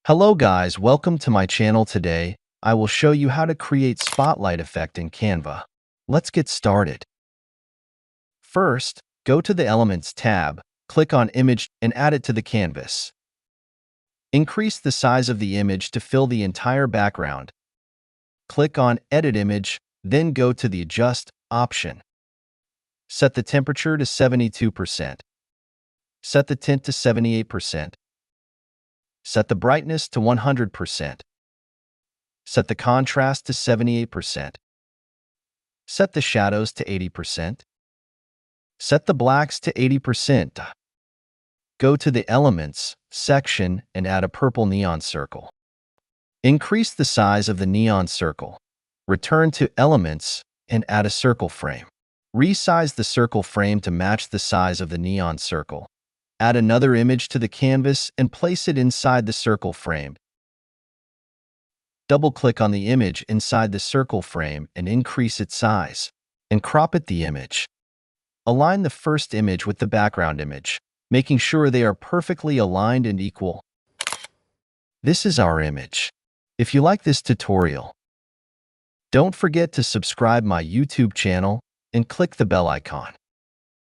Hello guys, welcome to my channel. Today, I will show you how to create spotlight effect in Canva. Let's get started. First, go to the Elements tab, click on Image and add it to the canvas. Increase the size of the image to fill the entire background. Click on Edit Image, then go to the Adjust option. Set the temperature to 72%. Set the tint to 78%. Set the brightness to 100%. Set the contrast to 78%. Set the shadows to 80%. Set the blacks to 80%. Go to the Elements section and add a purple neon circle. Increase the size of the neon circle. Return to Elements and add a circle frame. Resize the circle frame to match the size of the neon circle. Add another image to the canvas and place it inside the circle frame. Double-click on the image inside the circle frame and increase its size, and crop it the image. Align the first image with the background image, making sure they are perfectly aligned and equal. This is our image. If you like this tutorial, don't forget to subscribe my YouTube channel and click the bell icon.